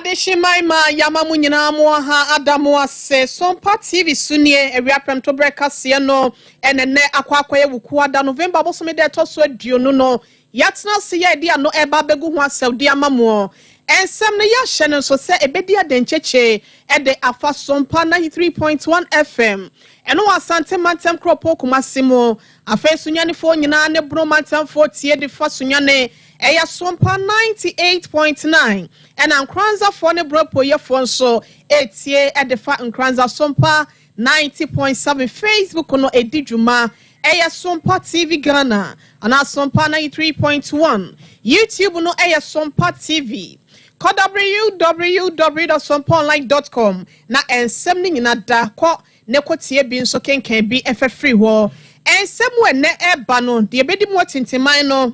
Adeshimaima yamamu nyina mo ha adamu ase Sompa TV sunie ewiapem to breakfast no enene akwakoye wuku ada November bosome de toso aduonu no yatna se ye dia no eba begu ho asawdi amamo ensem ne ya hye no so se ebedi adencheche ede afa Sompa 93.1 FM eno wasante mantem kropo kumasimo afa sunyane fo nyina ne bro mantem fo tie de fa sunyane Eya Sompa 98.9 and Nkranza for ne bropo ye fonso etie edefa Nkranza Sompa 90.7 Facebook no edijuma Eya Sompa TV Ghana and Sompa 93.1 YouTube no Eya Sompa TV www.sompaonline.com na ensem ni nyina da ko ne kotie bi nso kenkan bi efe free ho ensem we ne eba no de ebedi mo tintiman no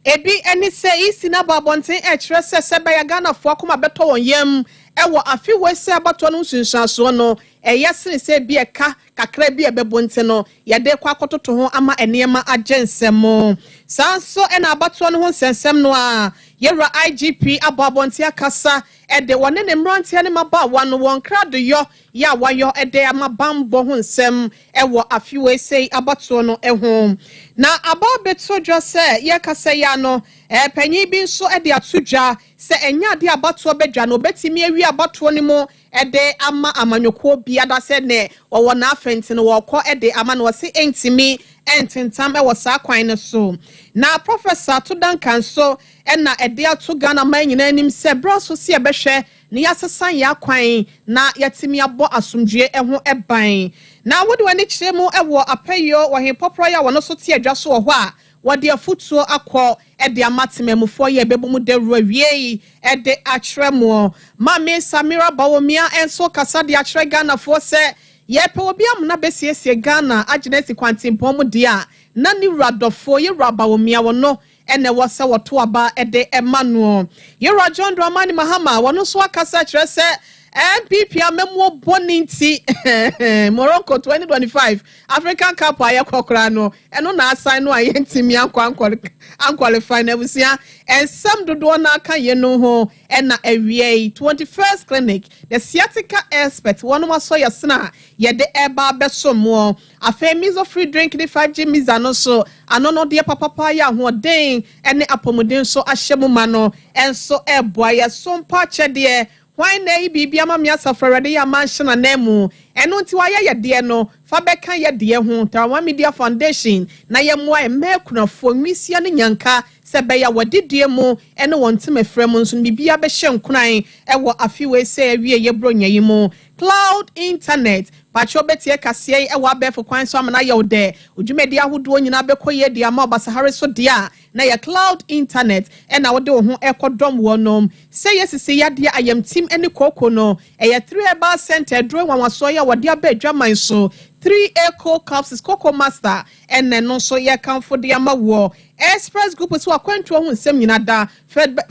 Ebi eni se isi na babonten echre se be ya Ghana fo akoma beto won yam ewo afi we se abato no nsunsuaso no eyesene se bi eka kakra bi ebebonten no ye de kwa kototo ho ama enema agensem sanso ena abato no ho sensem no a yera IGP ababonten akasa ede wone ne mrantia ne maba wano won krado yo ya wayo ede amabambo ho nsem ewo afi we se abato no eho na ababeto dwo se ye kasa ya no panyi bi nso ede atudwa se enya de abato bedwa no betimi awi abato ni mo ede ama amanyoko bia da se ne wo na afenti no wo kọ ede ama no se entimi ententam e wo sa kwan no so na professor to dankan so ena ede ato Ghana man nyina anim se bra so se ebehwe ne yasesan ya kwan na yatimi abo asomdwe eho eban na wode wani kire mu ewo apayo wo he popro ya wono so te adwa so ho a wode afutuo akọ ede amatemamufo ye bebumu deru awie ede atremo mame Samira Bawomia enso kasa de atre Ghana fo se ye pe obi amna besiesie Ghana agenesi kwantimpom mu dia na ni radofo ye Bawomia wono ene wose woto aba ede emmanuel ye John Dramani Mahama wono so akasa kire se MPP amemo boninti Morocco 2025 African Cup aye kokra no eno na assign no aye ntimi anqualify na busia ensam dodo na aka ye no ho ena awie 21st clinic the sciatica expert one maso yesna ye de eba besomo afemizo free drink the 5G miza no so anono de papa ya ho den ene apomuden so ahyemu ma no enso eboa ye Sompa chede why na bibia ma me asafrede ya mansion na nemu eno nti wa ye de no fa beka ye de ho Tawa Media Foundation na ye moa e mekunafo nwisia ne nyanka se be ya wadidie mu eno wontime frem nso bibia be hye nkunan ewo afiwe se awie ye bronya yi mu cloud internet pacho betie kase ewo abefo kwan so amana ye ode odwumedi ahodo nyina bekoye de ama obasahare so dia na ya cloud internet ena wode ho ekodom wonom se yesisi yade ayam team ene koko no eye 3 herbal center dro wanwaso ya wode abadwaman so 3 eco cups cocoa master ene no so ye kanfo de ama wo express group so akwantu ho nsem nyina da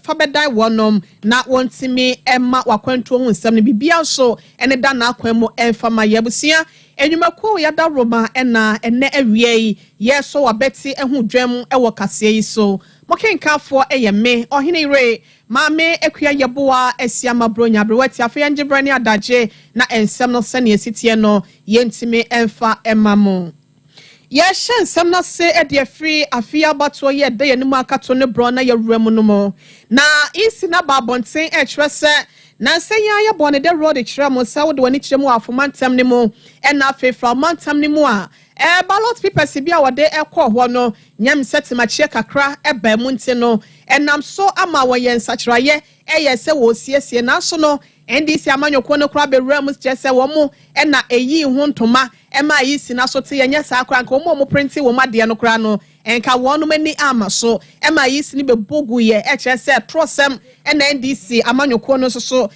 fa bedan wonom na wontimi emma wakwantu ho nsem ne bibia so ene da na akwan mu emfama yebusia enyumako ya da roma ena ene awie ye so wabeti ehu dwam ewo kase yi so mokenkafo eyeme ohene ire mame ekua yeboa esiama bronya brewati afia ngebrani adaje na ensem no sene esitie no yentimi emfa emamo ye nsem na se ede free afia bato ye de yenimu akato ne bro na ye wuramu no mo na isi na babonten echre se na se ya bone de road kire mo sa wo de wani kire mo afomantem ne mo ena afefra mantam ne mo a ballot papers bia wode ekọ ho no nyam setima chie kakra eba mu nti no enam so ama wo ye nsachiraye eye se wo siesie na so no NDC amanyoko no kra be wura chese wo mo ena eyi hu ntoma ema yi si na so te yenye sa akra nka wo mo printi wo made no kra no enka wonu mani ama so ema yi si ni be bogu ye chese trosem ena NDC amanyoko no so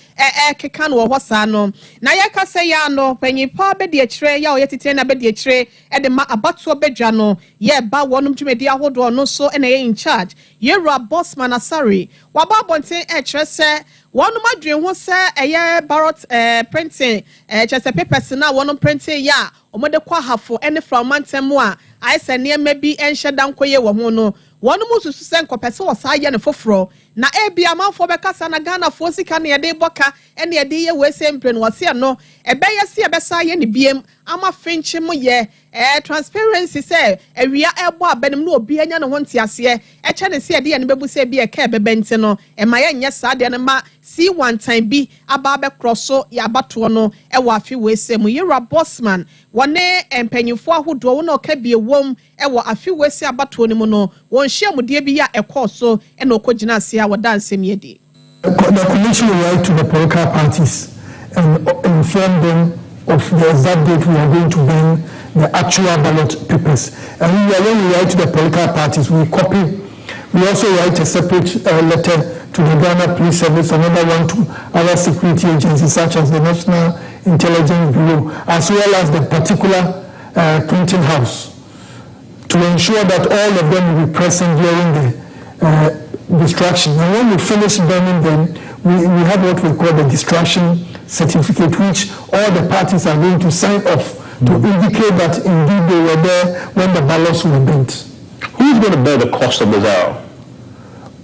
keka no wo sa no na ye ka se ya no panyipa be de kire ya o yetete na be de kire e de ma abato bedwa no ye ba wonu dwumedi ahodo no so ena ye in charge ye Bossman Asari waba bonten kire se one madwen ho se eye Ballot printing chese papers na one printing ya omode kwa hafo ene from mantem a I say near maybe enhye dan koye wo ho no one mo susu se nkopese wo saa ye ne foforo na ebi amanfo bekasa na Ghana fo sika ne de boka ene ye de ye we se mpre no se no ebe ye se ebe saa ye ne biem ama finchi mo ye transparency say ewia ebo abanim no obi anya ne ho ntiase eche ne se de ye ne bebu se bi e ka bebe nti no e ma ye nye saa de ne ma si one time bi aba be crosso ya bato no e wa afi we se mu Yera Bossman wone empanyifo ahodo wo no ka bi ewom e wa afi we se abato ne mu no won hia mu de bi ya ekoso e na okogina ase a woda nsem ye de. The commission will write to the political parties and inform them of the exact date we are going to bring the actual ballot papers. And when we write to the political parties, we copy. We also write a separate letter to the Ghana Police Service, another one to other security agencies such as the National Intelligence Bureau, as well as the particular printing house, to ensure that all of them will be present during the distraction. And when we finish burning them, we have what we call the distraction certificate, which all the parties are going to sign off to indicate that indeed they were there when the ballots were burnt. Who's going to bear the cost of this hour?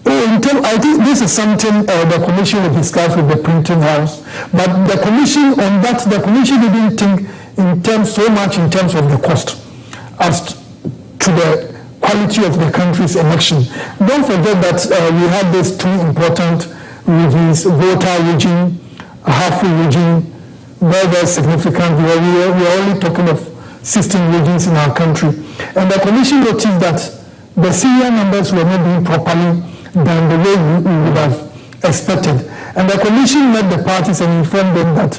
I think this is something the commission will discuss with the printing house. But the commission on that, the commission didn't think so much in terms of the cost as to the quality of the country's election. Don't forget that we had these two important regions, voter region, halfway region, very, very significant. We are only talking of 16 regions in our country. And the commission noticed that the serial numbers were not being properly done the way we would have expected. And the commission met the parties and informed them that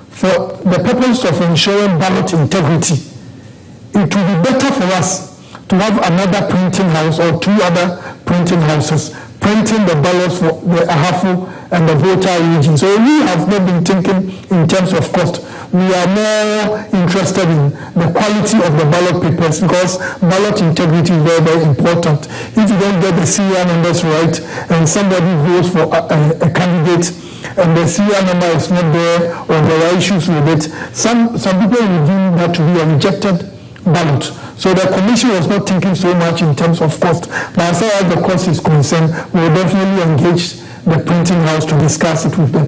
for the purpose of ensuring ballot integrity, it would be better for us to have another printing house or two other printing houses printing the ballots for the Ahafo and the voter region. So we have not been thinking in terms of cost. We are more interested in the quality of the ballot papers because ballot integrity is very, very important. If you don't get the serial numbers right and somebody votes for a candidate and the serial number is not there or there are issues with it, some people will deem that to be a rejected ballot. So the commission was not thinking so much in terms of cost. But as far as the cost is concerned, we will definitely engage the printing house to discuss it with them.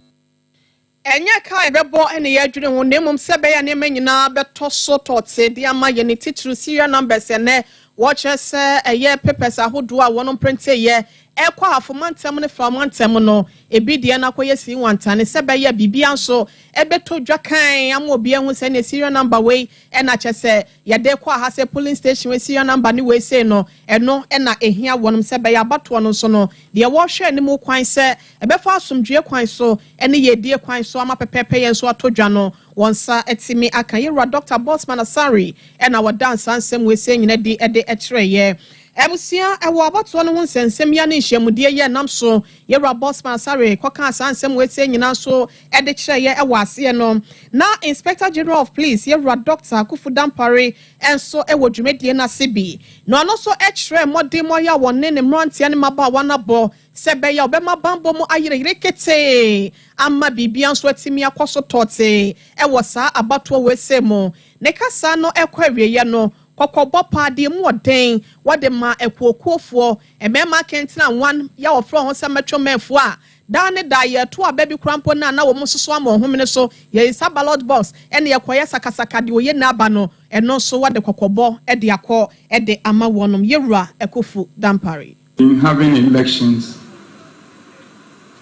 Enya kai bebo ene ye adwene ho nemum sebe ya ne manyina beto so totse dia ma ye ne titru serial numbers ene watch se eye papers ahodo a wono print ye ekwa afomantem ne framantem no ebi de na koye si wantane sebe ya bibia nso ebeto dwakan am obi ehu se ne serial number we ena chese ye de kwa ha se polling station we serial number ni we say no eno ena ehia wonom sebe ya bato no so no de wo hwe ne mu kwan se ebefa asomdwe kwan so ene ye die kwan so ama pepepe ye so atodwa no wonsa etimi aka Yera Dr. Bossman Asari ena wa dance ansem we say nyina de etre ye Ebusia ewo abato no ho nsensem ya ne nhyiamude ye nam so Yera Bossman Asari kwaka asansem we say nyina so ede kire ye ewo ase no na Inspector General of Police Yera Dr. Dampare enso ewo dwumedie na sebi no no so ekire modemo ya wonne ne mrantia ne maba wanabo sebe ya obema bambo mu ayire kete amma bibia nso atimi akoso tote ewo saa abato we say mo ne kasa no ekwawie ye no kokobo paade mu oden wode ma ekuokuofo emema kentina one ya ofro ho sametwo menfo a dane da ye to ababi krampo na wo musoso ama ohumene so ye isa ballot box ene ye koye sakasaka de oye na aba no eno so wode kokobo ede akọ ede ama wonom Yera Ekofu Dampare. In having elections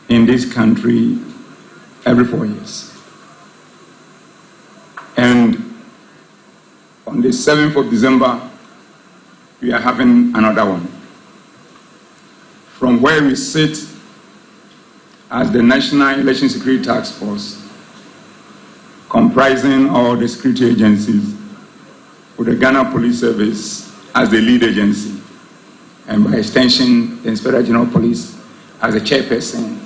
in this country every 4 years. And on the 7th of December, we are having another one. From where we sit as the National Election Security Task Force, comprising all the security agencies, with the Ghana Police Service as the lead agency, and by extension, the Inspector General of Police as the chairperson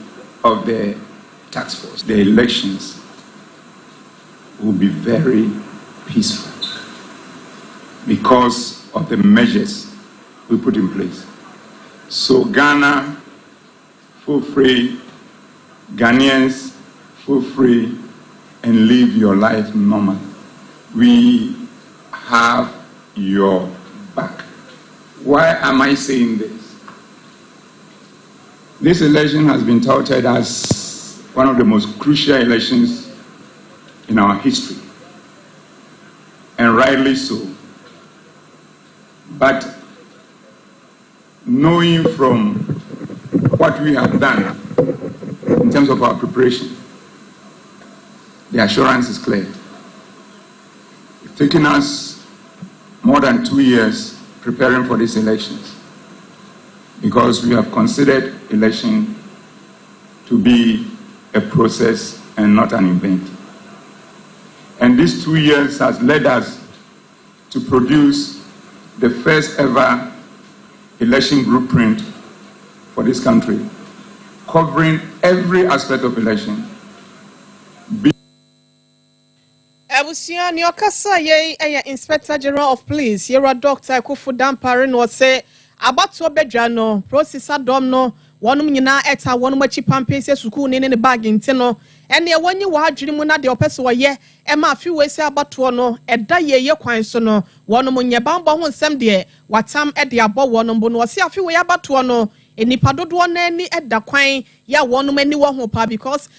of the task force. The elections will be very peaceful because of the measures we put in place. So Ghana, feel free, Ghanaians, feel free and live your life normal. We have your back. Why am I saying this? This election has been touted as one of the most crucial elections in our history, and rightly so. But knowing from what we have done in terms of our preparation, the assurance is clear. It's taken us more than 2 years preparing for these elections because we have considered election to be a process and not an event. And these 2 years has led us to produce the first ever election blueprint for this country, covering every aspect of election. Abusia ni okasa ye Inspector General of Police yera Dr. Kufu Dampare no say abato bedwa no processor dom no wonum nyina eta wonum achi pampese suku ne ne bag nti no ene e wanyi wa adwiri mu na de opeso ye e ma afi we se abato no eda ye kwan so no wonum nye bambo ho nsem de watam e de abo wonum bo no se afi we abato no enipa dodo na ani eda kwan ya wonum ani wo ho pa because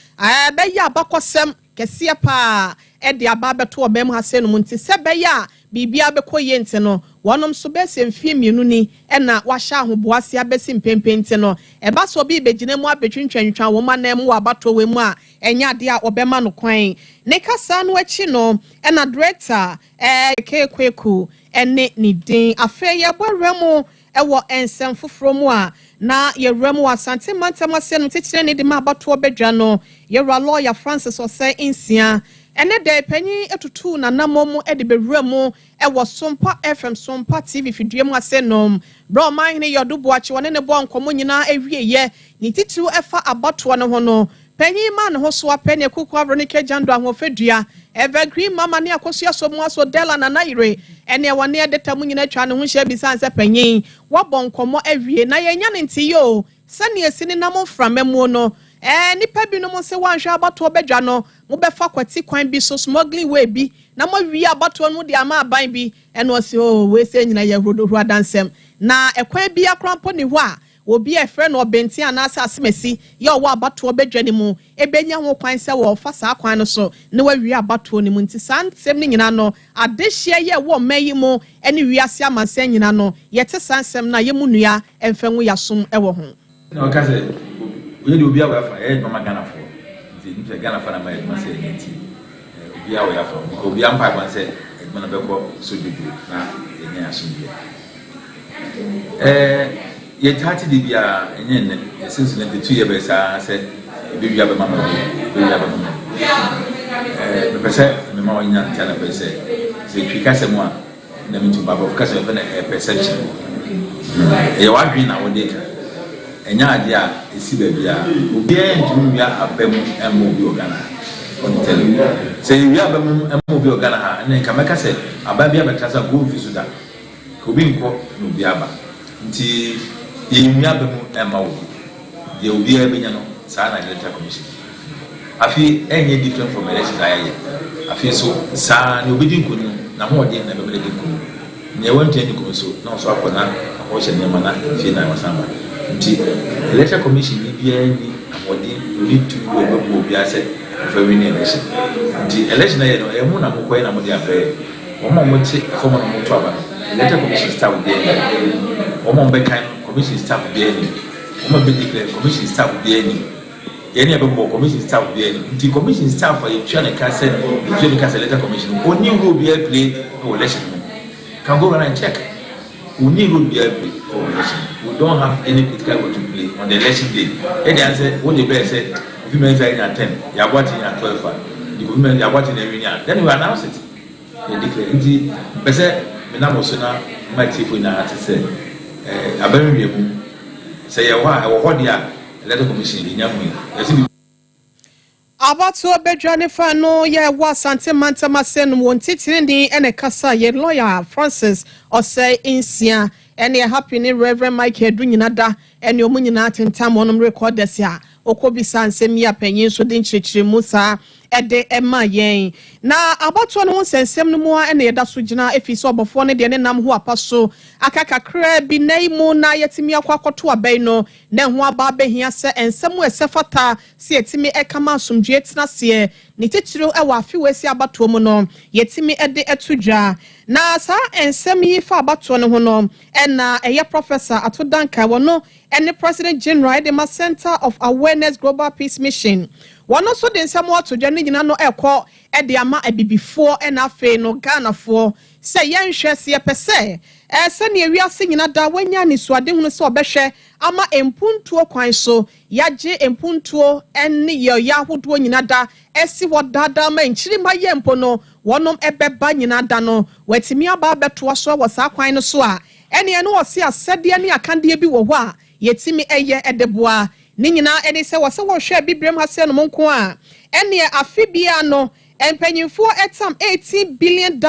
be ya abakosem kese pa edi ababe to obem ha se no munti se be ya bibia be koye nti no wonom so be se mfie mienu ni na wahya ahoboase abesi mpempenti no eba so bi begine mu abetwintwantwa wo ma na mu abato we mu a enya ade a obema no kwan ne kasa no achi no na director Kekweku ene ni din afa ye boremu ewo ensem foforo mu a na yewremu asante mantamase no tekire ne de ma abato bedwa no yewra lawyer Francis Osei Insia ene de panyi etutu na namomu ede bewremu ewo Sompa FM Sompa TV fidue mu asenom bro man ne yodo boachi wone ne bo nkomo nyina ewieye ni titiru efa abato no ho no panyi ma ne ho so apene kuku avronike jando ahofedua evergreen mama ne akoso asomu aso dela na naire ene wone edeta mu nyina twa ne ho hye bisanse panyi wabɔ nkomo ewie na yenya ne ntiyo sane esini na mo framemu no nipa bi no mo se wanhwe abato bedwa no mo befa kwati kwan bi so smuggling way bi na mo wi abato no de ama aban bi eno se we se nyina ye hrodohro adansem na ekwan bi akrampo ni ho a obi efre no obenti anasa asemesi ye owo abato bedwa ni mu ebenya ho kwan se wo fa sa kwan no so ne wa wi abato ni mu nti sansem ni nyina no adehia ye wo mayi mu ene wiase amanse nyina no yete sansem na ye mu nua emfanwu yasom ewo ho no kaze we do bia wa fa mama Ghana for nti Ghana for na ma ma se nti bia wa fa ko bia mpa kwan se edma na beko so dudu na enya asombi ye tati di bia enye ne since 92 years be sa se bi bia be mama me pese me ma wanya tana pese se twika se mo a na mi tu baba of kase fe na perception ye wa dwen na wo de ka enya ade a esi ba bia obi entu wia abam emo bi ogana on tell se wia abam emo bi ogana ha ne ka meka se aba bia betasa go fi suda ko bi nko no bi aba nti ye wia abam ema wo ye obi e benya no sa na electoral commission afi enye different from election aye afi so sa ne obi din ko no na ho de na be be din ko ne wantu ni ko so na so akona ko hye ne ma na fi na wasamba nti electoral commission ni bia ni amode ni tu we be ase for winning election nti election aye no e mu na mko na mode abe o mo mo ti fo mo mo to aba electoral commission staff bia ni o mo be kan commission staff bia ni o mo be declare commission staff bia ni ye ni abebo commission staff bia ni nti commission staff aye twa na ka se electoral commission oni role bia play no election can go and check we need role bia play for election. We don't have any critical role to play on the election day. And the answer, what the bear said, women are in at 10, you are watching at 12, the women are watching every year. Then we announce it. They declare, Menamosona, my chief in our say, a very say, I will hold the electoral commission in Yamu. Abato bedwane fa no ye wa sante mantama sen won titiri ene kasa ye lawyer Francis Osei Insia ene happy ni Reverend Mike Edu nyina da ene omu nyina tentam wonom recorders ya okobi sansem ya panyin so de nchirechire mu sa ede ema yen na abato no nsensem no mu a na yeda so gina efiso obofo ne de ne nam ho apaso akakakra bi naimu na yetimi akwakoto abai no na ho aba behia se ensem esefata se yetimi ekama asomdwe tena se ne titiro ewa afiwesi abato mu no yetimi ede etudwa na sa ensem yi fa abato no ho no na eye professor atodanka wono ene president general de ma Center of Awareness Global Peace Mission one also den samo atodwa ne nyina no ekọ de ama abibifo na afe no Ghanafo se yenhwe se pese se ne wiase nyina da wanya ni suade hunu se obehwe ama empuntuo kwan so yaje empuntuo ene ye yahodo nyina da esi wodada ma nchiri ma ye mpo no wonom ebeba nyina da no watimi aba beto so wo sa kwan no so a ene no wo se asede ne akande bi wo ho a yetimi eye edeboa ni nyina ene se wo se wo hwe bibrem ha se no monko a ene afibia no empanyimfo etam $80 billion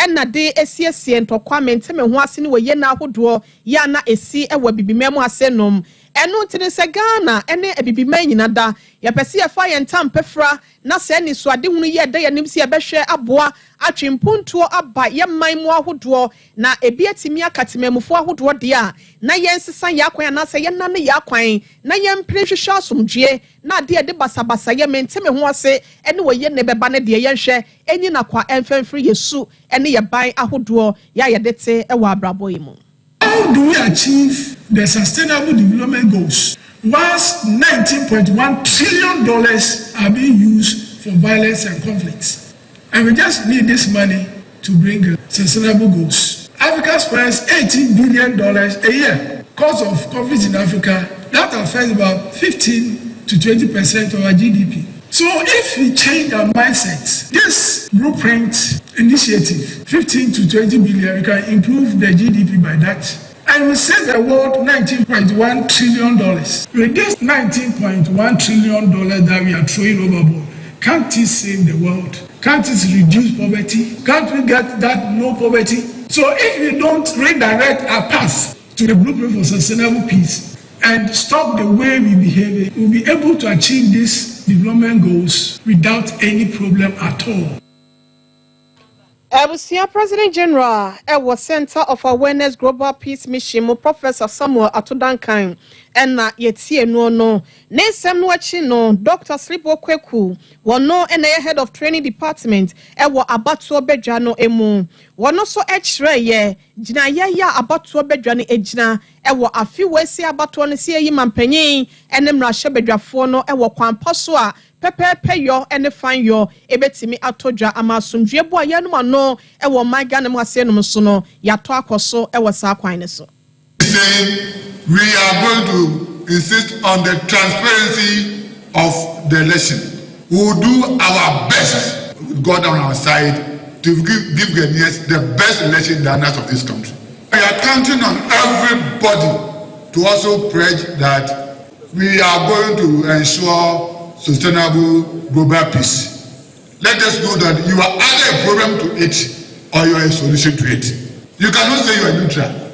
na de esiesie ntokwa menteme ho ase ne woye na ahodo ya na esi ewa bibimemu asenom enu tene se Ghana ene ebibima nyina da ya pese ya fa yentam pefra na se ni so ade hunu ye da ya nimsi ebehwe aboa atwimpuntuo aba ye manmu ahodo na ebi atimi akatemamufo ahodo de a na yensesa yakwan na se ye nane yakwan na yemprehwehwe asomdwe na de de basabasa ye menteme ho ase ene woye ne beba ne de yenhwe enyi na kwa emfemfri yesu ene ye ban ahodo ya ye dete ewa abrabo yimu. How do we achieve the sustainable development goals whilst $19.1 trillion are being used for violence and conflicts? And we just need this money to bring sustainable goals. Africa spends $18 billion a year. Cause of conflict in Africa, that affects about 15 to 20% of our GDP. So if we change our mindsets, this blueprint initiative, 15 to 20 billion, we can improve the GDP by that. And we save the world $19.1 trillion. With this $19.1 trillion that we are throwing overboard, can't it save the world? Can't it reduce poverty? Can't we get that no poverty? So if we don't redirect our path to the blueprint for sustainable peace and stop the way we behave, we'll be able to achieve these development goals without any problem at all. Ebusia President General was Center of Awareness Global Peace Mission mo Professor Samuel Atodankan na yetie no ne sem no achi no Dr. Slipo Kweku wono na head of training department wo abatuo bedwa no emu wono so ekire ye gina ya abatuo bedwa no egina wo afi wesi abatuo no se yi mampanyin ene mrahye bedwafo no wo kwampo so a pepe yo ene fan yo ebetimi atodwa amasomdwe bo ayanu ano wo manga ne mo ase no so no yato akoso wo sa kwan ne so. We are going to insist on the transparency of the election. We will do our best with God on our side to give Ghanaians the best election leaders of this country. We are counting on everybody to also pledge that we are going to ensure sustainable global peace. Let us know that you are either a problem to it or you are a solution to it. You cannot say you are neutral.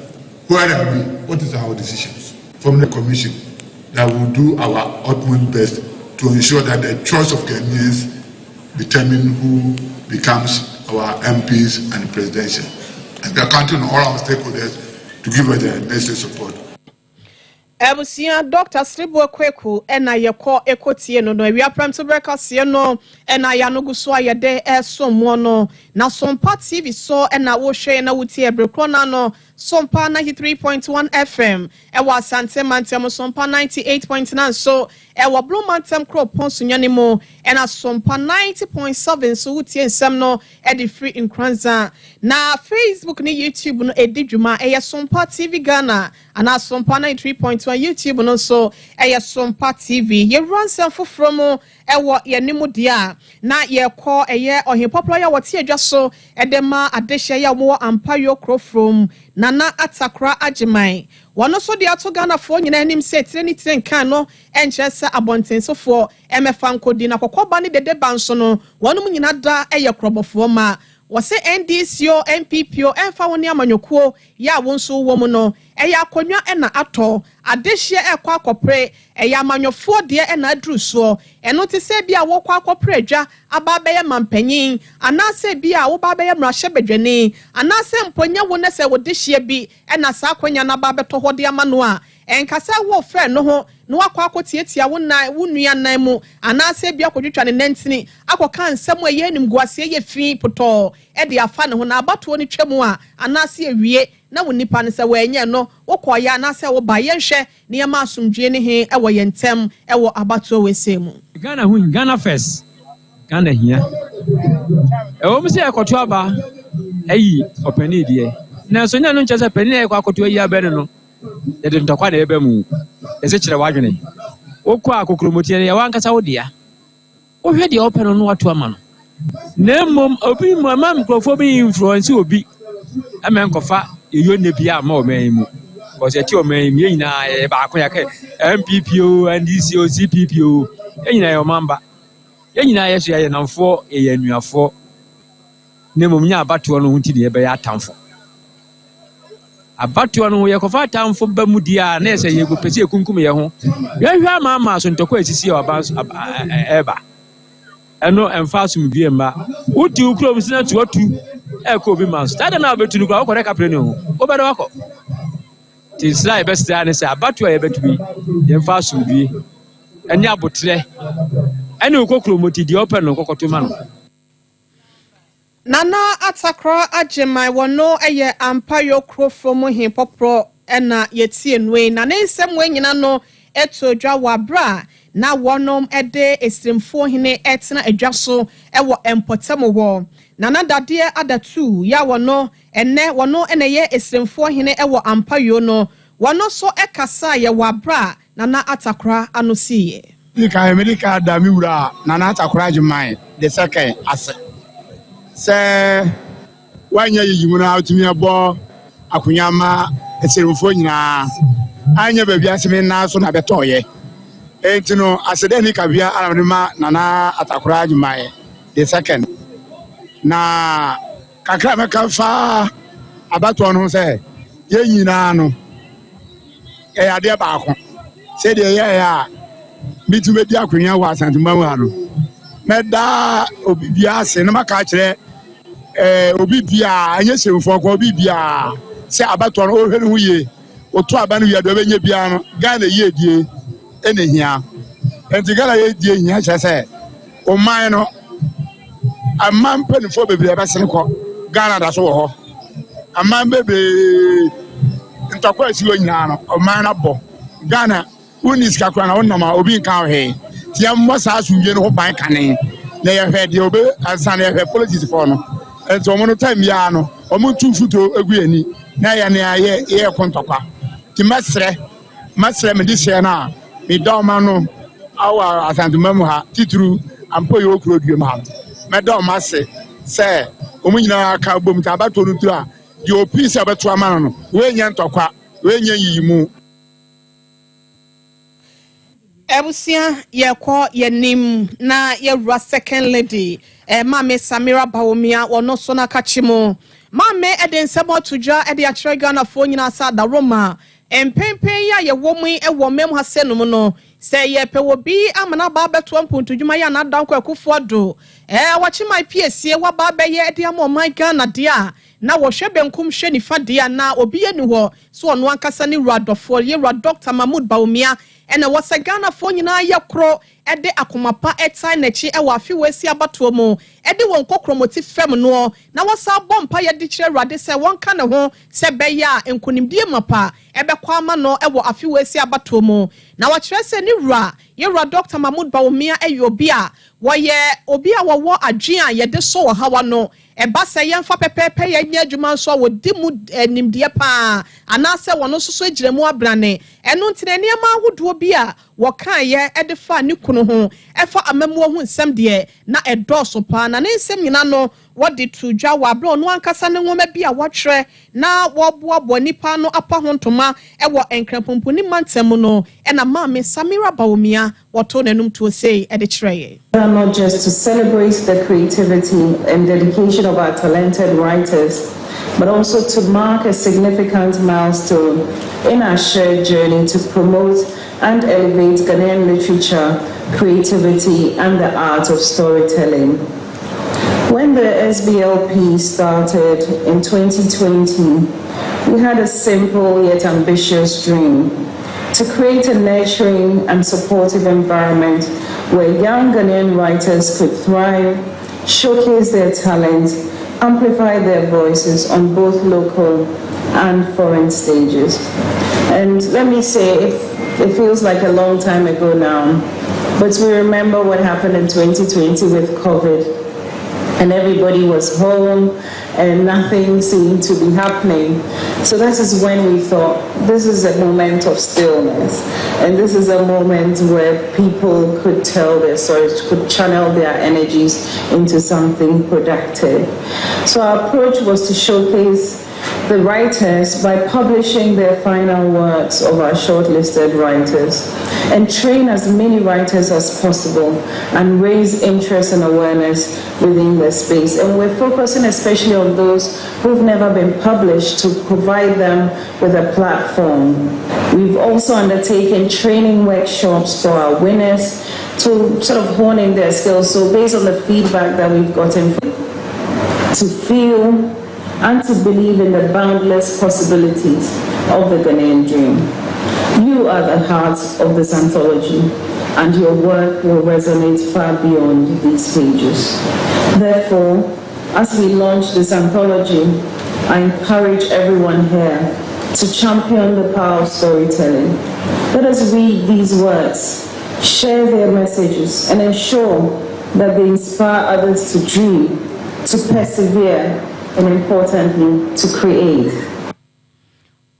Where are we? What is our decisions from the Commission that will do our utmost best to ensure that the choice of Ghanaians determine who becomes our MPs and presidential. And we are counting on all our stakeholders to give us the necessary support. Ebusia Dr. Slipo Kweku na yeko ekotie no we apram to breakfast no na ya no guso ayede esomo no na Sompa TV so na wo hwe na wutie ebrekro na no Sompa 93.1 FM ewa Asante Mantem Sompa 98.9 so ewa Blue Mantem Crop Ponsunyane mo na Sompa 90.7 so wutie nsem no e free in Kranza na Facebook ni YouTube no edidwuma Sompa TV Ghana ana Sompa 93.1 YouTube no so Sompa TV ye run some foforo ewo ye nimu dia na ye call ohin popular ya wote adwa so edema adehye ya mo ampayo crofrom nana atakra agiman wono so de ato Ghana fo nyina anim se tire kan no enchese abontensofo emefa nkodi na kokoba ne dede banso no wono nyina da krobofo ma wɔse NDCO MPPO ɛmfa wɔn ne amanyokuo ya wɔn so wɔ mu no ɛyɛ akonnwa ɛna atɔ adehye ɛkɔ akɔpre ɛyɛ amanyofoɔ deɛ ɛna aduru soɔ ɛno te sɛ bi a wɔkɔ akɔpre adwa aba bɛyɛ mampanyin anaasɛ bi a wɔba bɛyɛ mmarahyɛ badwani anaasɛ mponya wo ne sɛ wɔdehye bi ɛna saa akonnwa na aba bɛtɔ hɔ de ama no a ɛnkasa wɔ frɛ no ho no akɔ akɔtiatia wo nua nan mu anaasɛ bi akɔdwetwa ne nantini akɔka nsɛm a ɛyɛ nimguaseɛ yɛ fi potɔ ɛde afa ne ho na abatoɔ ne twam a anaasɛ awie na wo nipa ne sɛ wɔanyɛ no wokɔyɛ anaasɛ wo ba yɛnhwɛ ne yɛma asomdwie ne he ɛwɔ yɛn ntɛm ɛwɔ abatoɔ wɛsɛ mu Ghana first Ghana hia ɛwɔ mu sɛ ɛkɔto aba ayi ɔpani deɛ na so nya no nkyɛ sɛ pani ɛkɔ akɔto ayi abɛne no yɛde ntɔkwa na ɛbɛ mu ɛsɛ kyerɛ wadwene wokɔ akokromotie no yɛwɔ ankasa wo dea wohwɛ deɛ wopɛ no no wato ama no na mmom obi mu ama nkurɔfoɔ bi influence obi ama nkɔfa yɛyɔ nne bi ama ɔman mu kɔsɛ ɛti ɔman mu yɛnyinaa yɛ baako yɛkɛ MPPO NDCO CPPO yɛnyinaa yɛ ɔmamba yɛnyinaa yɛ so yɛyɛ namfoɔ yɛyɛ anuafoɔ na mmom nya abatoɔ no ho nti ne yɛbɛyɛ atamfo abatoɔ no yɛkɔfa atamfo ba mu di a na ɛsɛ yɛgu pɛ sɛ yɛkunkum yɛ ho yɛhwɛ ama so ntɔkwa asisi ɔba ɛba ɛno ɛmfa asomdwie mba woti wo kurom sina to atu ɛkɔ obi ma so tada na wobɛtu no kora wokɔdɛ kapre ne ho wobɛdɛ wakɔ nti nsra yɛbɛsra ne sɛ abatoɔ yɛbɛtumi yɛmfa asomdwie ɛne abotrɛ ɛne wokɔ kuromoti deɛ ɔpɛ no kɔkɔto ma no Nana Atakra Ajimai wano eye ampayo krofo mu hin popro ena yetie nwe na ne nsem we nyina no eto dwa wabra na wonom ede esrimfo hene etena adwa so ewo empotemo wo nana dade adatu ya wono ene wono ene ye esrimfo hene ewo ampayo no wono so ekasa ye wabra Nana Atakra anosiye Nika America da miwura Nana Atakra Ajimai the second ase sɛ wanya yiyimu na atumi abo akunyama eserufo nyina anya baabi aseme na so na betoye entino asede ni kabia alamma Nana Atakra Ajimai the second na kakra meka fa abato no sɛ ye nyina no ade baako sɛ de ye ya bitube di akunya wa asantuma wa no meda obibia ase na maka kire obibia anye semfo ko obibia se abato no ohwe no ye oto aba no yado benye bia no Ghana ye die enehia enti Ghana ye die hia kyese o man no amman panifo bebre abasene ko Ghana da so wo ho amman bebre ntokwa si wo nyina no o man na bo Ghana unis kakra na wonama obi nkan he tia mo sa asundwe no ho ban kane na ye hwe de obe ansa na ye hwe politics for no enti omo no time ya no omo tu futo egu ani na ye na ye kontokwa ti masre me di se na me do ma no awa asantuma mu ha tituru ampo yo okro due ma me do ma se omo nyina aka bom ta abato no tu a di opisi abeto ama no we nya ntokwa we nya yiyimu Ebusia yekọ yenim na yewura second lady Mame Samira Bawumia wono so na kachimo Mame edensemo tujwa ede akire Ghana fo nyina sa da Roma empempen ya yewomu ewo mem hasenum no se yepe wo bi amana ba beto mpuntudwuma ya na danko akufo ado wachima piesie wa ba be ye ede amoma Ghana dia na wo hwe benkum hwe nifa dia na obi ye ni ho so ono ankasa ni radofo ye Dr. Mahmoud Bawumia ena wasa Ghana fo nyina yakro ede akomapa etai nachi ewa afiwesi abato mu ede won kokromoti fem no na wasa bompa ye de kire rade se won ka ne ho se beya enkunimdie mapa ebe kwa ama no ewo afiwesi abato mu na wa kire se ni wura ye Dr. Mahmoud Bawumia eyobia woye obi a wowo adwen a ye de so wo hawa no eba se ye mfa pepepe ye nya adwuma so wo di mu nimdie pa anase wono soso giremu abrane eno ntine niam ahodo bi a waka ye edefa ne kunu ho efa amamuo ho nsem de na edoso pa na ne nsem nyina no wodi to dwa wa bro no ankasa ne nwoma bi a wotwere na woboabo nipa no apa ho ntoma ewo enkrapomponi mantem no ena maame Samira Bawumia woto nanum to say ede kyereye. Not just to celebrate the creativity and dedication of our talented writers, but also to mark a significant milestone in our shared journey to promote and elevate Ghanaian literature, creativity, and the art of storytelling. When the SBLP started in 2020, we had a simple yet ambitious dream to create a nurturing and supportive environment where young Ghanaian writers could thrive, showcase their talent, amplify their voices on both local and foreign stages. And let me say, it feels like a long time ago now, but we remember what happened in 2020 with COVID, and everybody was home and nothing seemed to be happening. So that is when we thought, this is a moment of stillness, and this is a moment where people could tell their stories, could channel their energies into something productive. So our approach was to showcase the writers by publishing their final works of our shortlisted writers and train as many writers as possible and raise interest and awareness within the space. And we're focusing especially on those who've never been published to provide them with a platform. We've also undertaken training workshops for our winners to sort of hone in their skills. So based on the feedback that we've gotten, to feel and to believe in the boundless possibilities of the Ghanaian dream. You are the heart of this anthology, and your work will resonate far beyond these pages. Therefore, as we launch this anthology, I encourage everyone here to champion the power of storytelling. Let us read these works, share their messages, and ensure that they inspire others to dream, to persevere, and importantly, to create.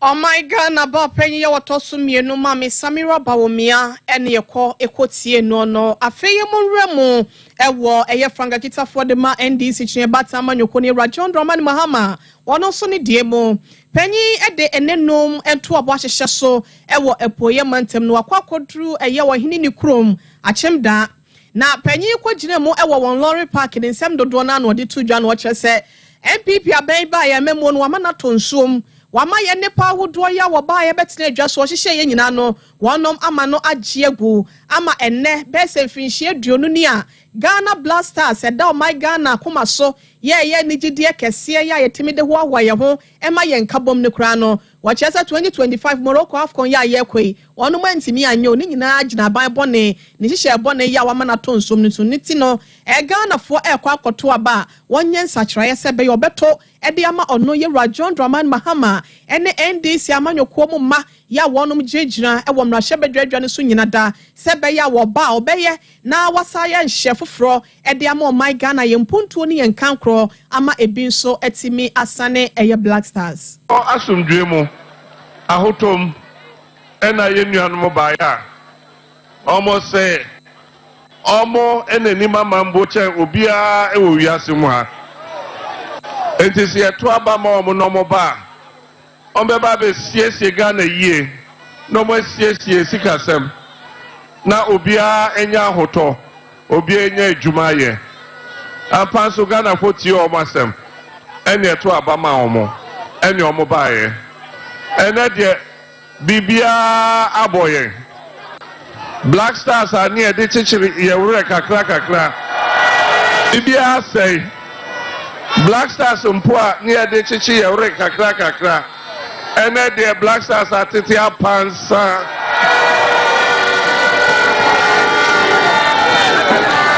Oh my God, na ba penye ya watosu mienu mami Samira Bawumia eni eko tie no afeye monremu ewo eye franga kita for the ma NDC chinye bata amanyoko ni Rajon Dramani Mahama wano so ni diemo penye ede enenom entu abo ahyehyɛ so ewo epoye mantem no akwakodru eye wo hini ni krom achemda na penye ko gine mo ewo won lorry park ni nsem dodo na no de tu dwa no kyerɛ sɛ MPP aban ba ya memo no wama na tonsom wama ye nepa hodo ya wo ba ye betena adwa so hyehyɛ ye nyina no wonom ama no agye egu ama enne be se finhye aduonu ni a Ghana Blasters eda o my Ghana koma so ye nigidie kese ya yetimide ho awaye ho ema ye nkabom ne kura no wachesa 2025 Morocco Afcon ya ye kwei wonom antimi anyo ni nyina agina ban bone ni hyehyɛ bone ya wama na tonsom ni so niti no Ghana fo ekwa akoto aba wonye nsachiraye se be yo beto ede ama ono ye Rajon Dramani Mahama ene NDC amanyoko mu ma ya wonom gyegyina ewo mrahye bedwadwa ne so nyina da se be ya wo ba obeye na wasa ya nhye foforo ede ama my Ghana ye mpuntuo ni ye nkankro ama ebi nso etimi asane eye Black Stars o asumdwe mu ahotom ena ye nuanom ba ya almost say omo enani mama mboche obia ewo wiase mu ha entisi eto aba ma omo no mo ba ombe ba be siesie Ghana yie no mo siesie sikasem na obia enya hoto obia enya adwuma ye apanso Ghana foti omo asem ene eto aba ma omo ene omo ba ye ene de bibia aboye Black Stars are near the chichiri yewure kakra bibia say Black Stars mpoa near the chichi yewure kakra ene de Black Stars atete apansa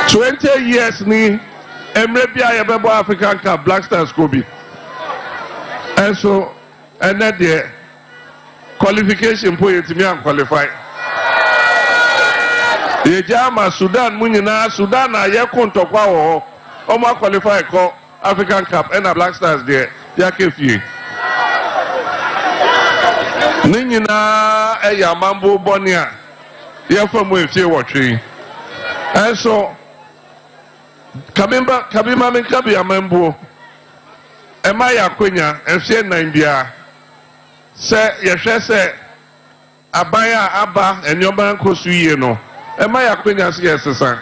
20 years ni emre bia yebebo African Cup Black Stars go be and so ene de qualification po yetimi am qualify ye jama Sudan munyina Sudan na ye kontokwa wo o ma qualify ko African Cup and Black Stars there ya kefie ninyina e ya mambo bonia yɛfa mu efie wɔtwe ɛnso kabima me kabi amambuo ɛma yɛ akonya ɛfie 9 bia sɛ yɛhwɛ sɛ aban a aba ɛnneɔma nkɔso yie no ɛma yɛ akonya sɛ yɛsesa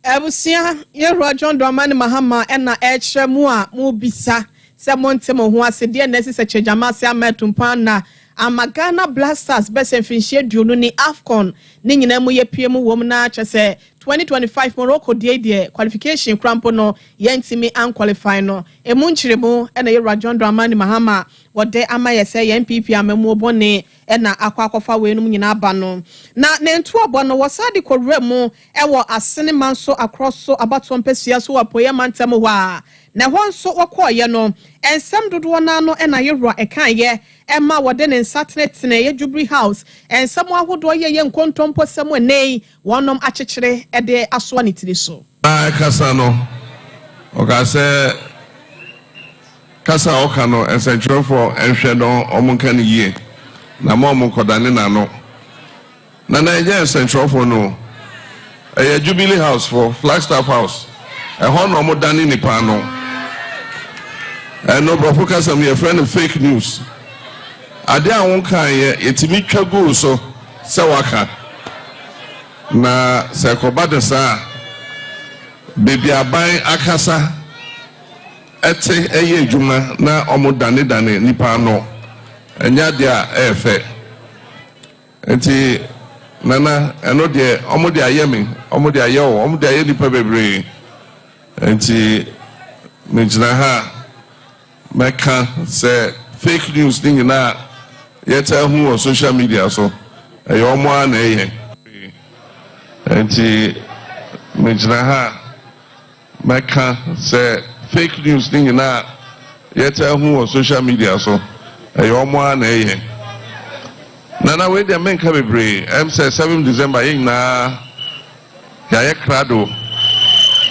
Ebusia yɛwura John Dramani Mahama ɛna ɛkyerɛ mu a mu bisa sɛ monte mo ho ase deɛ na ɛsi sɛ kyɛgyama se ametumpa na Amagana Blasters bɛsɛ mfinhyia duonu ni AFCON ne nyina mu yɛ pie mu wom na kyɛ sɛ 2025 Morocco die qualification crampo no yɛntimi unqualify no emu nkyeremu ɛna yɛwura John Dramani Mahama wɔde ama yɛ sɛ yɛn NPP amamu obɔne ɛna akɔfa weenum nyina aba no na nentu ɔbɔ no wɔsade kɔwura mu ɛwɔ asene man so across so abato mpɛsua so apoyɛ mantam hɔ a na hɔ nso wɔkɔɔyɛ no ensɛm dodoɔ na no ɛna yɛwura ɛkaayɛ ɛma wɔde ne nsatenetene yɛ Jubilee House ensɛm ahodoɔ yɛ nkontompo sɛm enei wɔnom akyekyere ɛde asoa ne tiri so kasa no ɔkasɛ kasa ɔka no ɛsɛntwerɛfoɔ ɛhwɛ no ɔmo nka ne yie na ma ɔmo nkɔdane n'ano na ɛnyɛ ɛsɛntwerɛfoɔ no ɛyɛ Jubilee House for Flagstaff House ɛhɔ na ɔmo dane nipa no ɛno brɔfo kasa mu yɛfrɛ no fake news ade a wɔnka yɛ yɛtumi twa goal so sɛ waka na sɛ kɔba de saa bebi aban akasa ɛte ɛyɛ adwuma na ɔmo dane nipa no ɛnya de a ɛfɛ nti nana ɛno deɛ ɔmo de ayɛ me ɔmo de ayɛ wo ɔmo de ayɛ nipa bebree nti megyina ha mɛka sɛ fake news ne nyinaa yɛta hu wɔ social media so ɛyɛ ɔmo a na ɛyɛ nti megyina ha mɛka sɛ fake news ne nyinaa yɛta hu wɔ social media so ɛyɛ ɔmo a na ɛyɛ nana wei deɛ menka bebree ɛm sɛ 7 December yɛ nyinaa yɛayɛ krado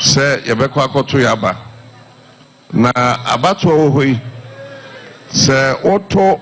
sɛ yɛbɛkɔ akɔto yɛ aba na abatoɔ wɔ hɔ yi sɛ wɔtɔ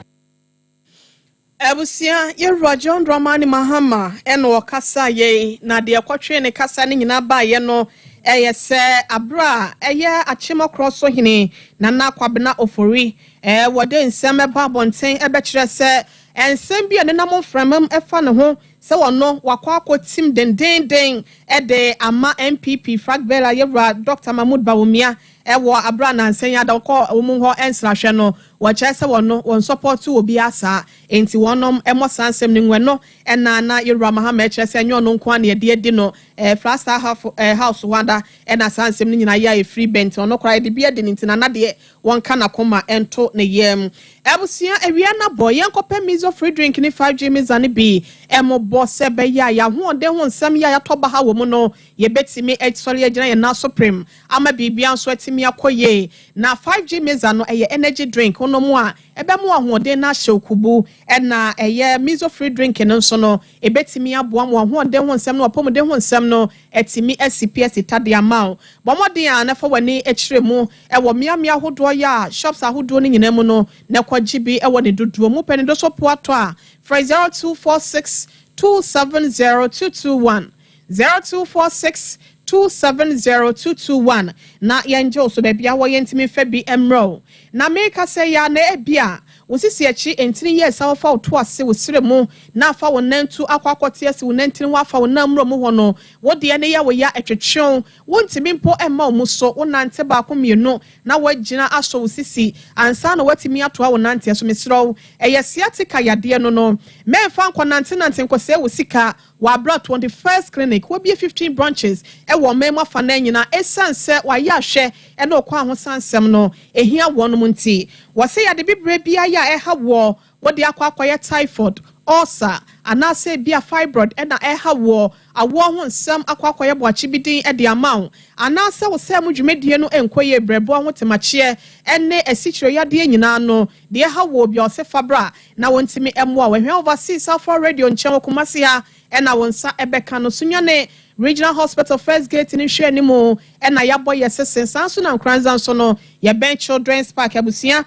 Ebusia yɛwura John Dramani Mahama ɛna ɔkasa yɛ na deɛ kɔtwe ne kasa ne nyina ba yɛ no ɛyɛ sɛ abra ɛyɛ akyema kroso hene nana kwabena ofori wɔde nsɛm ɛba abɔnten ɛbɛkyerɛ sɛ ensɛm bi a ne nam mframam ɛfa ne ho sɛ wɔno wakɔ akɔtim dendenden ɛde ama MPP Fragbela yɛwura Dr. Mahmoud Bawumia ɛwɔ abra nansen ya da kɔ wɔn hɔ ensrahwɛ no wɔkyerɛ sɛ wɔno wɔn support obi asa enti wɔnom ɛmɔ sansɛm ne nwɛ no ɛna na yɛwura Mahama ɛkyerɛ sɛ nyɛ ɔno nko a ne yɛde adi no Flagstaff house wada ɛna sansɛm ne nyina yɛ free bent ɔno koraa yɛde bi adi ne ntina na deɛ wɔn ka na koma ɛnto ne yɛm ɛbusia awia na bɔ yɛn kɔpɛ mizo free drink ne 5G miza ne bi ɛmo bɔ sɛ bɛyɛ a yɛahoɔden ho nsɛm yɛ a yɛatɔ ba ha wɔ mu no yɛbɛtumi ɛsɔre agyina yɛn na supreme ama biribia nso atumi akɔyɛ na 5G miza no ɛyɛ energy drink no mu a ɛbɛmo ahoɔden na ahyɛ okubu ɛna ɛyɛ mizo free drink no nso no ɛbɛtumi aboa mo ahoɔden ho nsɛm no apɔmuden ho nsɛm no ɛtumi asipi tade ama o bɔmɔden a nafa wani akyire mu ɛwɔ miamia ahodoɔ yɛ a shops ahodoɔ no nyina mu no na kɔgye bi ɛwɔ ne dodoɔ mu pɛne do so poato a fra 0246 270221 0246 270221 na yɛngye so baabi a wɔyɛ ntimi fa bi emro na meka sɛ ya na ebia wosisi achi entini yɛ sa wofa to ase wosire mu na afa wo nantu akwakote ase wo nantini wafa wo namro mu hɔ no wo de ne ya wo ya etwetwew wo ntimi mpo emma wo mu so wo nante ba ko mienu na wagina aso wosisi ansa na watimi ato wo nante so mesrɛw ɛyɛ siatika yade no no memfa nkɔ nante nkɔsɛ wo sika wa brought 21st clinic will be 15 branches wo mema fa na nyina esanse wa ya hwɛ na okwa ho sansɛm no ehia wɔnom nti wɔse ya de bibre bia ya ɛha wo de akwakoyɛ typhoid ulcer anase bia fibroid na ɛha wo awo ho nsɛm akwakoyɛ boachi bidin de amaw anase wo sɛ mu dwumadie no enkoyɛ brebo ho temakyɛ ene asikyiro yade nyina no de ɛha wo bia ɔse fabra na wontimi ɛmoa wehwe overseas for radio nkyɛn komase ha ena wonsa ebeka no sunyane regional hospital first gate ni hwe animu ena yabɔ yesese sanso na nkranza so no ye ben children's park abusia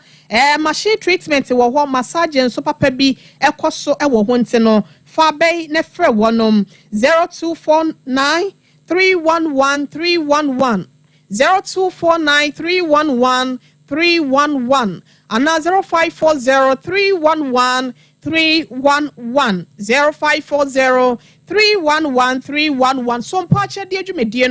machine treatment wo ho massage nso papa bi ekoso wo ho nte no Fabe Nefre Wonom 0249 311 311 0249 311 311 and now 0540 311 311 0540 311 311 Sompa de adwumedie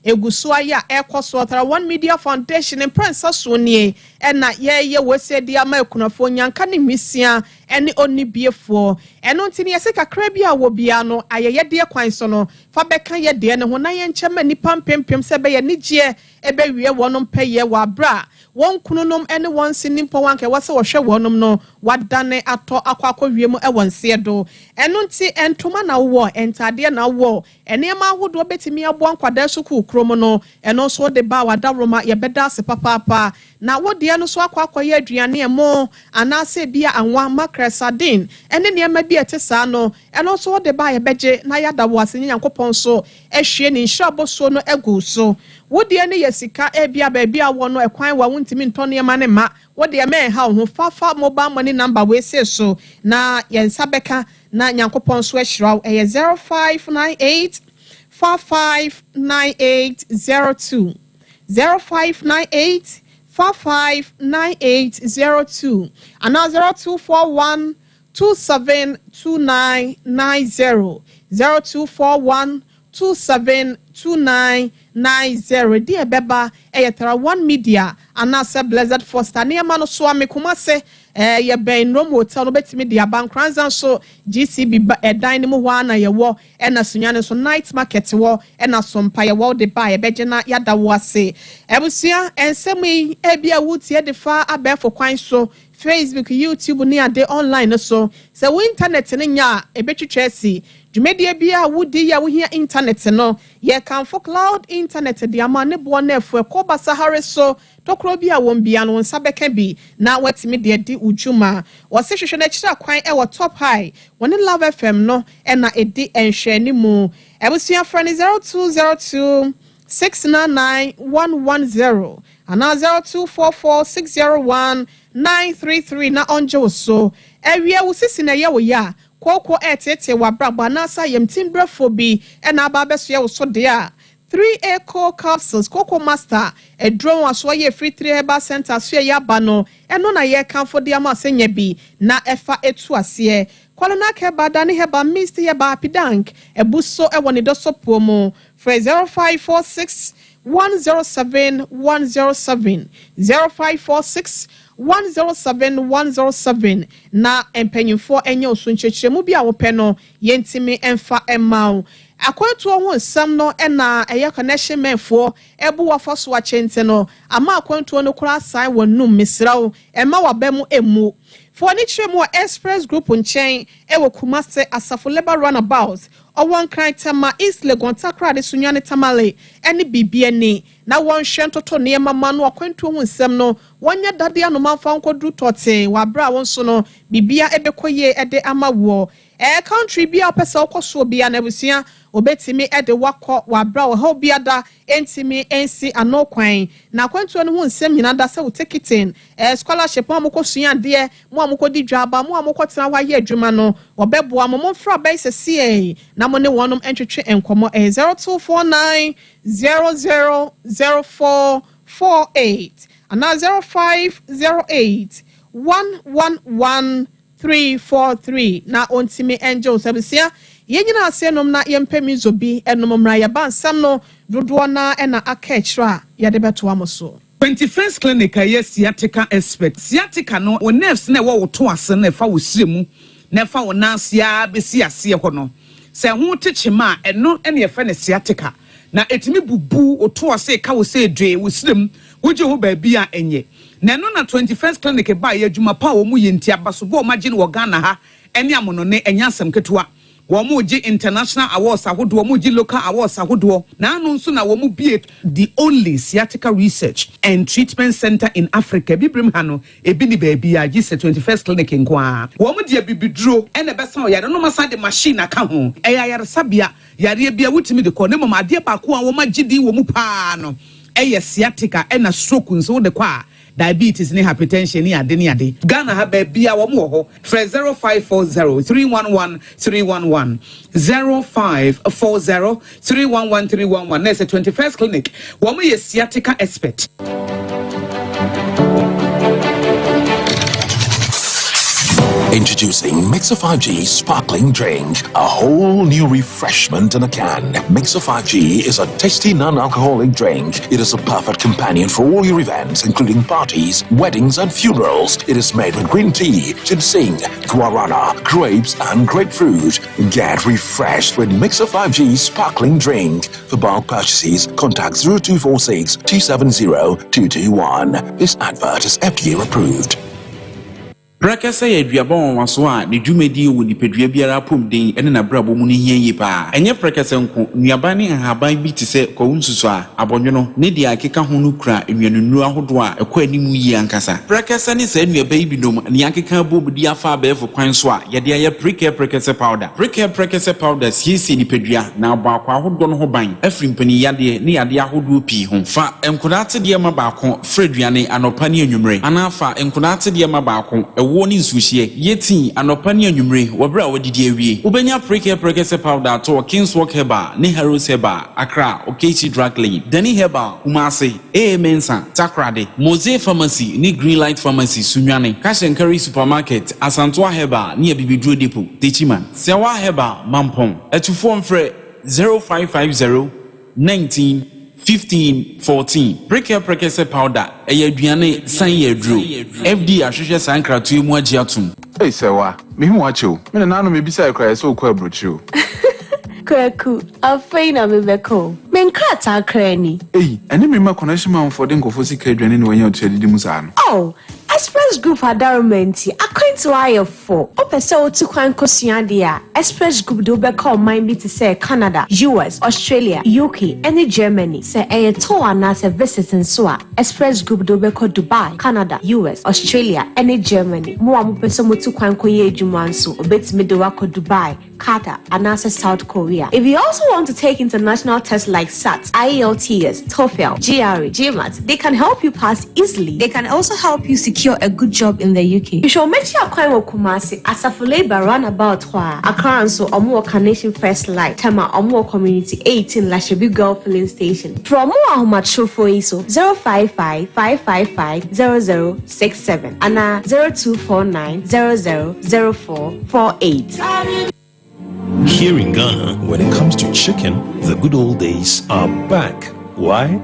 eguso aya ekoso tara One Media Foundation and Prince Asoni na ye wose dia ma ekunafo nyanka ne misia ene oni biefo eno ntini yese kakra bia wo bia no ayeye de kwan so no fa beka ye de ne ho na ye nchema nipa mpempem se be ye nigye ebe wie wonom peye wa bra won kununom ene won sinimpo wanke wase wo hwe wonom no wadane ato akwakọ wiem e wonse do eno nti entoma na wo entade na wo ene ma ahodo betimi abo ankwada suku krom no eno so de ba wadaroma ye beda se papa na wo de no so akwakọ ye aduane emo anase bia anwa makresadin ene ne ma bia tesa no eno so de ba ye beje na yada wo ase nyankopon so ehwe ni nhabo so no egu so wodi ene yesika ebia ba bia wo no ekwan wa wontimi ntone ma ne ma wodi e me ha ho fafa mobile money number we say so na yensa beka na nyankopon so ehiraw e 0598 459802 0598 459802 and now 0241 272990 0241 272990 dear beba eyetara One Media anase Blessed Foster ne ma no so amekuma se ye ben Rome Hotel no betimi dia bankranzan so GCB edan ne mu ho ana ye wo na sunyane so night market wo na Sompa ye wo de ba ye beje na yada wo ase ebusia ensemi ebia wutie de fa abefo kwan so Facebook, YouTube ni ade online so se wo internet ne nya ebetwetwe asi dwumedie bia wudi ya wo hia internet no ye kan for cloud internet de ama ne bo na efu ekoba sahare so tokro bia won bia no nsa beka bi na watimi de di ujuma wose hwehwe na kira kwan e wo top high woni Love FM no e na edi enhwe ni mu ebusua frani 0202 699 110 ana 0244 601 933 na onjo so ewie wusisi na ye wo ya koko etete wa braba na sa yemtimbrefo bi na aba beso ye wo so de a 3A core capsules Coco Master a drone was why free 3 herbal center so ya bano eno na ye kan for dia ma senya bi na efa etu ase kwalona ke badani heba mist ye ba pidank e buso e woni do so promo for 0546 107 107 0546 107 na empanyimfo enye osunchechemu bi a wo pɛ no yentimi emfa emau akwantu ho nsam no na eye connection menfo ebu wafa so achente no ama akwantu no kura sai wonum misrawo ema wabemu emu furniture mu express group nchen ewo Kumase Asafo Labor Runabout owon kran tema East Legon Takra de sunyane tamale ene bibie ni na won hwe ntoto ne mama no akwantu ho nsam no wonya dade anomanfa nkodu tote wabra won so no bibia ebekoye ede amawo country bia opese okoso bia na busia obetimi ede wakọ wabra wo ha bia da entimi ensi anokwan na kwantu no ho nsem nyina da se wo tikitin scholarship mo amokosua de mo amokodi dwaba mo amokotena wa ye adwuma no obeboa mo mfra bai sese na mo ne wonom entwetwe enkomo 0249 000448 ana 0508 111 343 na ontimi angel sabisia yenyina asenom na yempemi zobi enom mra ya bansam no dodo na na akechra ya de beto amoso 21st clinic yes sciatica expert sciatica no o nerves na wo to ase na fa wo siremu na fa wo nansia besi ase ho no se ho techema eno ene ye fa na sciatica na etimi bubu o to ase ka wo se dwe wo sirem wo je ho ba bia enye na no na 21st clinic ba ye adwuma pa wo mu yenti abaso bo ma gine wo Ghana ha ene amono ne enyasam ketua wo mu gi international awards ahodo wo mu gi local awards ahodo na anu nso na wo mu be the only sciatica research and treatment center in Africa bibrim ha no ebi ni ba bia gi 21st clinic nkoa wo mu dia bibiduro ene besa o yare no masa de machine aka ho yare sabia yare bia wutimi de ko ne mama ade ba ko a wo ma gidi wo mu pa no sciatica ena stroke nso de kwa diabetes ne hypertension ne ade Ghana ha ba bia wo mo ho frɛ 0540-311-311 0540-311-311 na say 21st clinic wo mo yɛ sciatica expert. Introducing Mixer 5G Sparkling Drink, a whole new refreshment in a can. Mixer 5G is a tasty non-alcoholic drink. It is a perfect companion for all your events, including parties, weddings, and funerals. It is made with green tea, ginseng, guarana, grapes, and grapefruit. Get refreshed with Mixer 5G Sparkling Drink. For bulk purchases, contact 0246 270 221. This advert is FDA approved. Brakasa ya duabon waso a ne dwumedi wo nipedua biara pom den ene na brabo mu ne hia yi pa enye brakasa nko nuaba ne haban bi te se ko nsusu a abonwono ne dia akeka ho no kura enwanunu ahodo a ekọ animu yi ankasa brakasa ne sa nuaba yi binom ne akeka bobudi afa abefo kwan so a ye dia ya brakasa powder brakasa powder siesi nipedua na abakwa ahodo no ho ban afrimpani yade ne yade ahodo pi ho fa enkodate de ma baako freduane anopa ne anwumre anafa enkodate de ma baako woni nsuhie yeti anopa ne anwumre wobra wodidi awie ubenya brakasa powder to Kingswalk Herbal ne Harrows Herbal Accra Okechi Drug Lane Dani Herbal Kumasi Mensa Takrade Mose Pharmacy ne Greenlight Pharmacy Sunwane Kashenkari Supermarket Asantwa Herbal ne Bibidro Depot Techiman Sewa Herbal Mampong etufo mfre 0550 19 15-14 brakasa powder aduane san yedro FD ahwehwe sankratu mu agiatum Hey sewa me hu acho me na nanu me bisa ekra so kwa brochu Kwaku afei na mebeko me nkrata krani ene me ma connection man for den kofo sika aduane ne wanya otuadidi mu sa no Oh Express Group adarumenti akwanti wire for opese otu kwan kosua dia Express Group do be call mind be to say Canada, US, Australia, UK, and Germany. Say a tour and say visit in so Express Group do be call Dubai, Canada, US, Australia, and Germany. Mo am pese mo tu kwan koye adwuma nso obetimi do wako Dubai, Qatar, and South Korea. If you also want to take international tests like SAT, IELTS, TOEFL, GRE, GMAT, they can help you pass easily. They can also help you secure a good job in the UK. You should make sure you Kumasi as a labor runabout Hwa. Accra so Omo Carnation First Light. Tema Omo Community 18 Lashabi Girl Filling Station. From Omo Macho for ISO 055-555-0067 and 0249-000448. Here in Ghana, when it comes to chicken, the good old days are back. Why?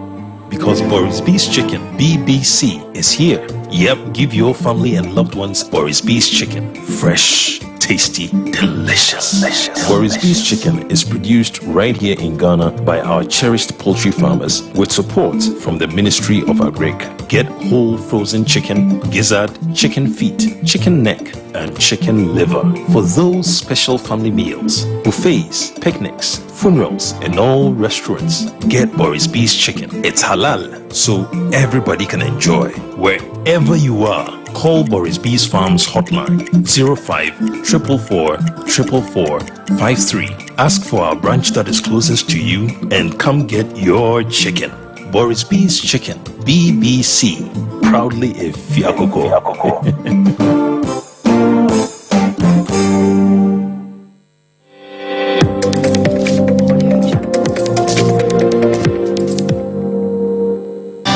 Because Boris B's Chicken, BBC, is here. Yep, give your family and loved ones Boris B's Chicken. Fresh, tasty, delicious. Boris B's Chicken is produced right here in Ghana by our cherished poultry farmers with support from the Ministry of Agric. Get whole frozen chicken, gizzard, chicken feet, chicken neck, and chicken liver for those special family meals, buffets, picnics, funerals, and all restaurants. Get Boris B's Chicken. It's halal, so everybody can enjoy. Wherever you are, call Boris B's Farms hotline 05-444-444-53. Ask for our branch that is closest to you and come get your chicken. Boris B's Chicken, BBC, proudly a Fiakoko.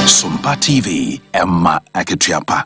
Sompa TV, Emma Aketiapa.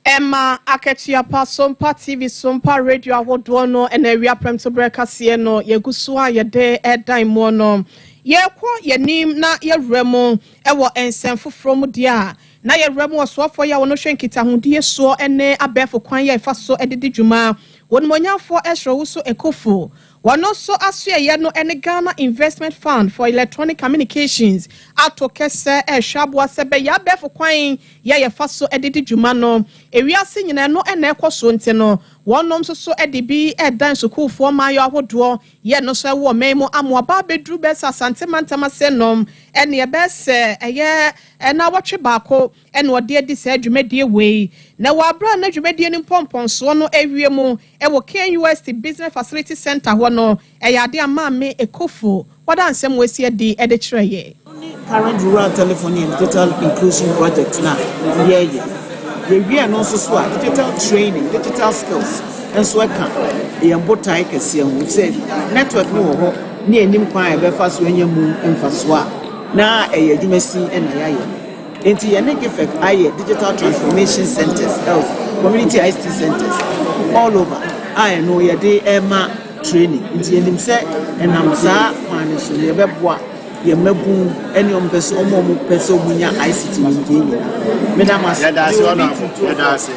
Emma Aketiapa, Sompa TV, Sompa Radio, ahodoɔ no ɛna awia prem to breakase no yeguso a yɛde ɛdan mu no yɛkɔ yɛnim na yɛwrɛmo ɛwɔ ensɛm foforɔ mu dia na yɛwrɛmo ɔsoafo yɛ wɔno hwɛ nkitahudie soɔ ɛne abɛfo kwan yɛ ɛfa so ɛdedi dwuma wɔnomonyafo ɛhwɛ wo so ekofo Wano so asye no ene Ghana Investment Fund for Electronic Communications ato kese shabwa sebe ya befo kwan ya faso edidi dwuma no ewiase nyina no ene ekoso nte no wonom so edibi edan sukufo mayo ahodo ye no so wo memo amoaba bedru besa asante mantama senom ene ye bese eye na watwe baako ene ode edi se adwumadie wei na wabra na adwumadie ni pomponso no ewiemu e wo KUST Business Facility Center ho no eyade amame ekofo what ansem we see di editre ye current rural telephony and digital inclusion project now we are also so digital training, digital skills, and so I can. You both take a see and we say network no near him quite a fast when you move in Faswa. Now a UMC and I. Into your negative effect, digital transformation centers, community ICT centers all over. I know your day Emma training. Into him say, and I'm sorry, so you have ye mebu eni ompeso omo peso munya ICT ngini madam as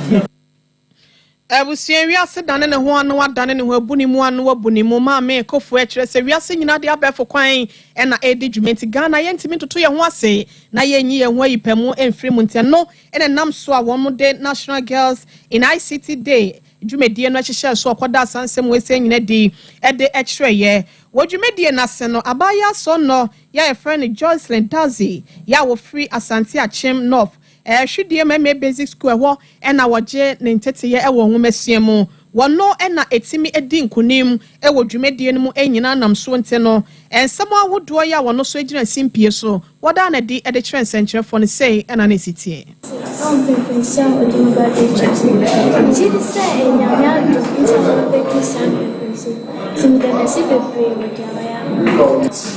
Ebusia wiase dane ne ho anu adane ne ho abuni mu anu abuni mu ma me kofu ekire se wiase nyina de abefo kwan e na edi dwumenti Ghana ye ntimi toto ye ho ase na ye nyi ye ho ayipemu emfiri mu ntia no ene nam so a wo mo de National Girls in ICT Day dwumedie no ahyehyɛ so akoda asansem we se nyina di ede ekire ye wodwumedie na se no abaya so no ya friend Joycelyn Dazi ya wo free Asante Achim North hwedie meme basic school ho na woje ne nteteye wo nwomasiam wono na etimi edi nkunim wo dwumedie no mu enyina nam so nte no ensam awodo ya wono so egina simpie so woda na di ede kyerɛ nsɛnkyerɛfo ne sei na ne sitie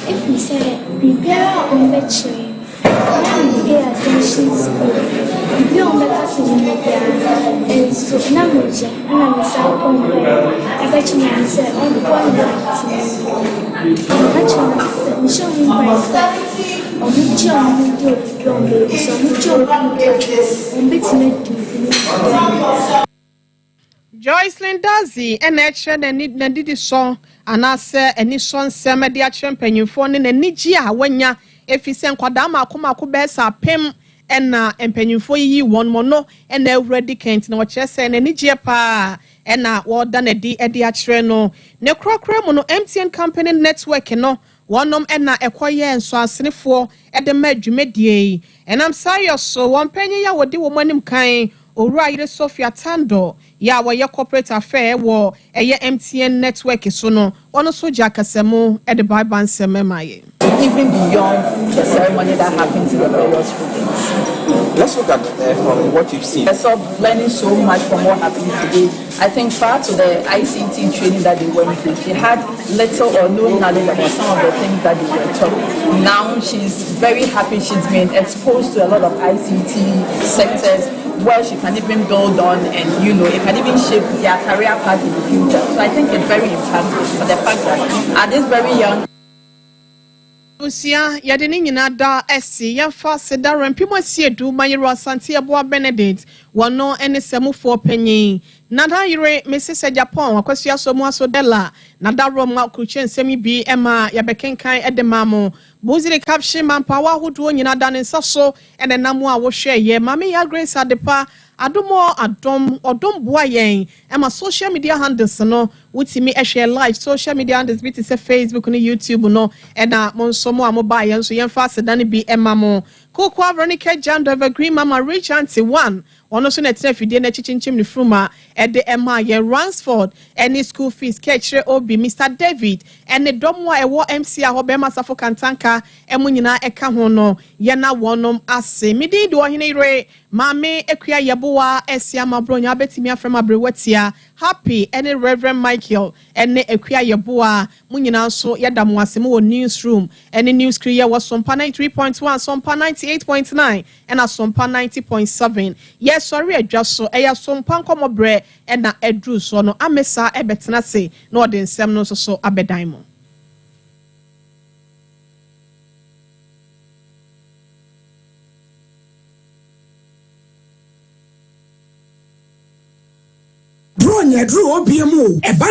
if we say prepare on the train pay attention to you on the passing and so namuja and I'm so on I bet you say on the one actually show me myself on the job so much on Joycelyn Dazi NH na didi so anase eni so nsem de a champanyfo ne nanigi a wanya efise nkwada makoma be sa pem ena empanyfo yi won mo no ena awredi kent na wo se nanigi pa ena wo da na di ede a kire no ne krokra mu no MTN company network no wonom ena ekoye enso asenefo ede ma dwumedie enam sayo so won panyin ya wodi wo manim kan Owura Ire Sophia Tando ya wa corporate affair wo eye MTN network so no ono so jakasemu e de Bible nsemaye even beyond the ceremony that happens in the various buildings. Let's look at from what you've seen. I saw learning so much from what happened today. I think prior to the ICT training that they went through, she had little or no knowledge about some of the things that they were taught. Now she's very happy she's been exposed to a lot of ICT sectors where she can even build on and it can even shape their career path in the future. So I think it's very impactful for the fact that at this very young Usia yade ni nyina da esi yemfa seda rampimo asiedu mayero Asante Eboa Benedict wono ene semufo panyin nada yire Mrs. Japan akwasua so mu asodela nada roma kuchen semi bi ema yabekenkan edemamo buzire caption mampawa hodo nyina da ne nsaso ene namu a wo hwe ye mame ya Grace Adepa adomo odom boa yen ema social media handles no wutimi ehwe live social media handles bi say Facebook no YouTube no ena monsomo amoba yen so yemfa sedane bi ema mo kokwa Veronica Jando Evergreen Mama Rich Auntie 1 ono so na trafide na chichinchim ni fruma ede ema ye Ransford any school fees kechre obi Mr David ene domwa ewo MC a hobema safo kantanka emu nyina eka ho no ye na wonom ase midi do hene ire mame ekua yeboa esia mabronya betimi afrem abrewatia happy any Reverend Michael ene ekua yeboa mu nyina so yedam ase mu newsroom ene news create was Sompa 93.1 Sompa 98.9 and a Sompa 90.7 yes sorry adwaso eya Sompa nkomobre ena edru so no amesa ebetena se no de nsem no so abedan mo Bro nya dru obiemu e ba